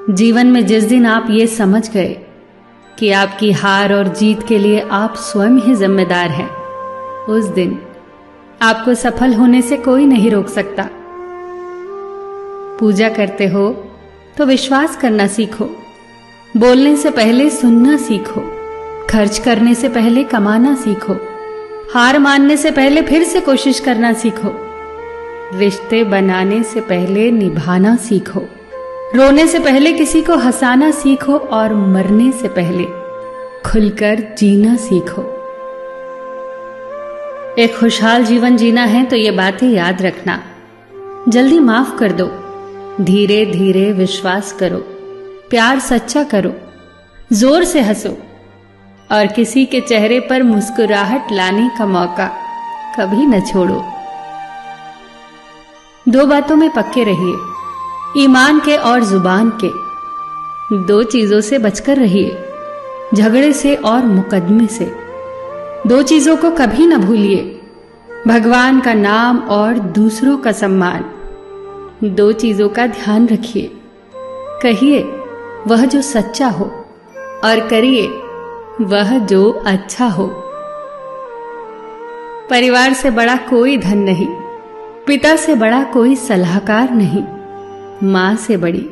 जीवन में जिस दिन आप ये समझ गए कि आपकी हार और जीत के लिए आप स्वयं ही जिम्मेदार हैं, उस दिन आपको सफल होने से कोई नहीं रोक सकता। पूजा करते हो तो विश्वास करना सीखो, बोलने से पहले सुनना सीखो, खर्च करने से पहले कमाना सीखो, हार मानने से पहले फिर से कोशिश करना सीखो, रिश्ते बनाने से पहले निभाना सीखो, रोने से पहले किसी को हंसाना सीखो और मरने से पहले खुलकर जीना सीखो। एक खुशहाल जीवन जीना है तो ये बातें याद रखना। जल्दी माफ कर दो, धीरे धीरे विश्वास करो, प्यार सच्चा करो, जोर से हंसो और किसी के चेहरे पर मुस्कुराहट लाने का मौका कभी न छोड़ो। दो बातों में पक्के रहिए, ईमान के और जुबान के। दो चीजों से बचकर रहिए, झगड़े से और मुकदमे से। दो चीजों को कभी न भूलिए, भगवान का नाम और दूसरों का सम्मान। दो चीजों का ध्यान रखिए, कहिए वह जो सच्चा हो और करिए वह जो अच्छा हो। परिवार से बड़ा कोई धन नहीं, पिता से बड़ा कोई सलाहकार नहीं, मां से बड़ी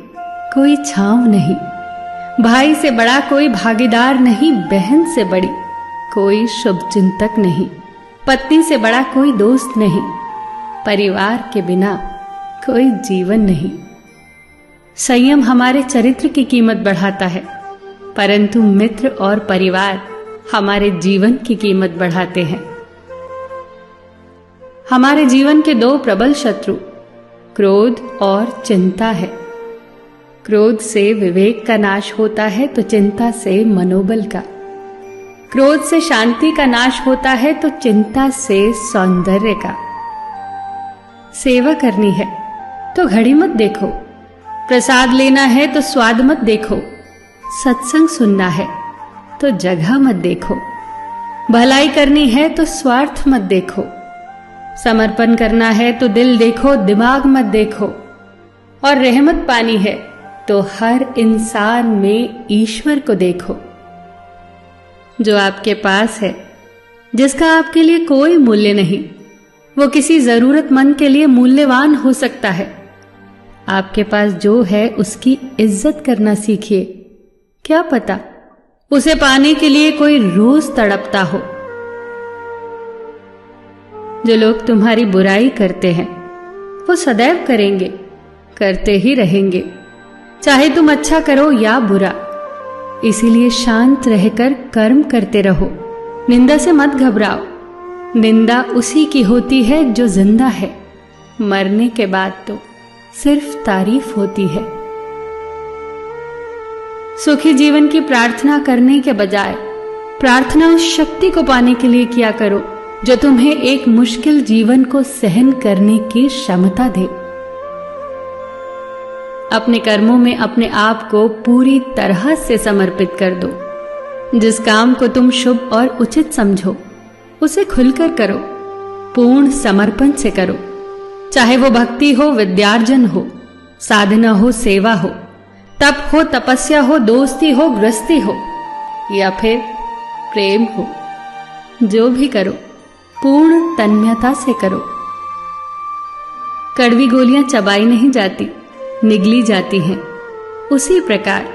कोई छांव नहीं, भाई से बड़ा कोई भागीदार नहीं, बहन से बड़ी कोई शुभचिंतक नहीं, पत्नी से बड़ा कोई दोस्त नहीं, परिवार के बिना कोई जीवन नहीं। संयम हमारे चरित्र की कीमत बढ़ाता है, परंतु मित्र और परिवार हमारे जीवन की कीमत बढ़ाते हैं। हमारे जीवन के दो प्रबल शत्रु क्रोध और चिंता है। क्रोध से विवेक का नाश होता है तो चिंता से मनोबल का। क्रोध से शांति का नाश होता है तो चिंता से सौंदर्य का। सेवा करनी है तो घड़ी मत देखो, प्रसाद लेना है तो स्वाद मत देखो, सत्संग सुनना है तो जगह मत देखो, भलाई करनी है तो स्वार्थ मत देखो, समर्पण करना है तो दिल देखो, दिमाग मत देखो, और रहमत पानी है तो हर इंसान में ईश्वर को देखो। जो आपके पास है, जिसका आपके लिए कोई मूल्य नहीं, वो किसी जरूरतमंद के लिए मूल्यवान हो सकता है। आपके पास जो है उसकी इज्जत करना सीखिए, क्या पता उसे पाने के लिए कोई रोज तड़पता हो। जो लोग तुम्हारी बुराई करते हैं वो सदैव करेंगे, करते ही रहेंगे, चाहे तुम अच्छा करो या बुरा। इसीलिए शांत रहकर कर्म करते रहो, निंदा से मत घबराओ। निंदा उसी की होती है जो जिंदा है, मरने के बाद तो सिर्फ तारीफ होती है। सुखी जीवन की प्रार्थना करने के बजाय प्रार्थना उस शक्ति को पाने के लिए किया करो जो तुम्हें एक मुश्किल जीवन को सहन करने की क्षमता दे। अपने कर्मों में अपने आप को पूरी तरह से समर्पित कर दो। जिस काम को तुम शुभ और उचित समझो उसे खुलकर करो, पूर्ण समर्पण से करो। चाहे वो भक्ति हो, विद्यार्जन हो, साधना हो, सेवा हो, तप हो, तपस्या हो, दोस्ती हो, गृहस्थी हो या फिर प्रेम हो, जो भी करो पूर्ण तन्मयता से करो। कड़वी गोलियां चबाई नहीं जाती, निगली जाती हैं। उसी प्रकार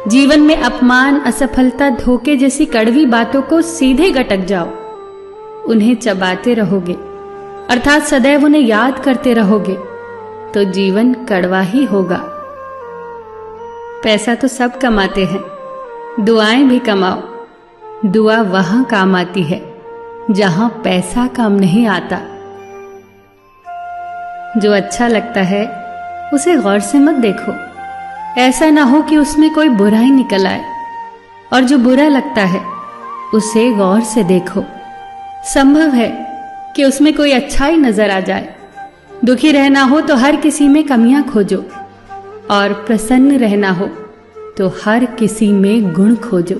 जीवन में अपमान, असफलता, धोखे जैसी कड़वी बातों को सीधे गटक जाओ। उन्हें चबाते रहोगे, अर्थात सदैव उन्हें याद करते रहोगे, तो जीवन कड़वा ही होगा। पैसा तो सब कमाते हैं, दुआएं भी कमाओ। दुआ वहां काम आती है जहां पैसा काम नहीं आता। जो अच्छा लगता है उसे गौर से मत देखो, ऐसा ना हो कि उसमें कोई बुराई निकल आए, और जो बुरा लगता है उसे गौर से देखो। संभव है कि उसमें कोई अच्छाई नजर आ जाए। दुखी रहना हो तो हर किसी में कमियां खोजो, और प्रसन्न रहना हो तो हर किसी में गुण खोजो।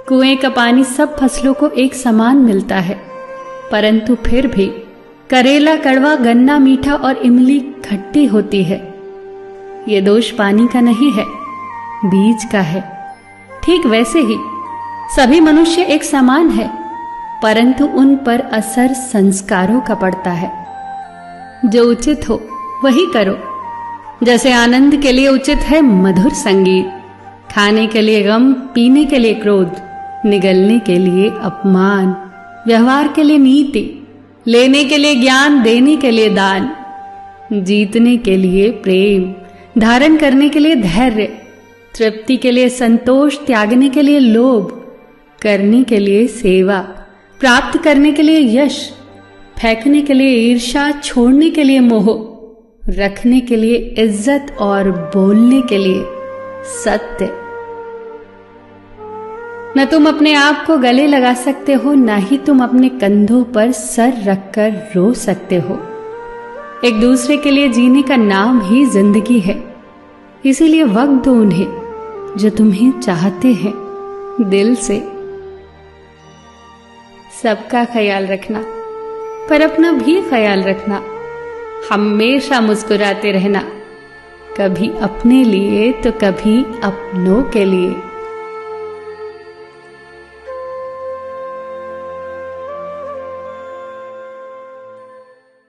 कुएं का पानी सब फसलों को एक समान मिलता है, परंतु फिर भी करेला कड़वा, गन्ना मीठा और इमली खट्टी होती है। ये दोष पानी का नहीं है, बीज का है। ठीक वैसे ही सभी मनुष्य एक समान है, परंतु उन पर असर संस्कारों का पड़ता है। जो उचित हो वही करो। जैसे आनंद के लिए उचित है मधुर संगीत, खाने के लिए गम, पीने के लिए क्रोध, निगलने के लिए अपमान, व्यवहार के लिए नीति, लेने के लिए ज्ञान, देने के लिए दान, जीतने के लिए प्रेम, धारण करने के लिए धैर्य, तृप्ति के लिए संतोष, त्यागने के लिए लोभ, करने के लिए सेवा, प्राप्त करने के लिए यश, फेंकने के लिए ईर्ष्या, छोड़ने के लिए मोह, रखने के लिए इज्जत और बोलने के लिए सत्य। न तुम अपने आप को गले लगा सकते हो, न ही तुम अपने कंधों पर सर रखकर रो सकते हो। एक दूसरे के लिए जीने का नाम ही जिंदगी है। इसीलिए वक्त दो उन्हें जो तुम्हें चाहते हैं दिल से। सबका ख्याल रखना, पर अपना भी ख्याल रखना। हमेशा मुस्कुराते रहना, कभी अपने लिए तो कभी अपनों के लिए।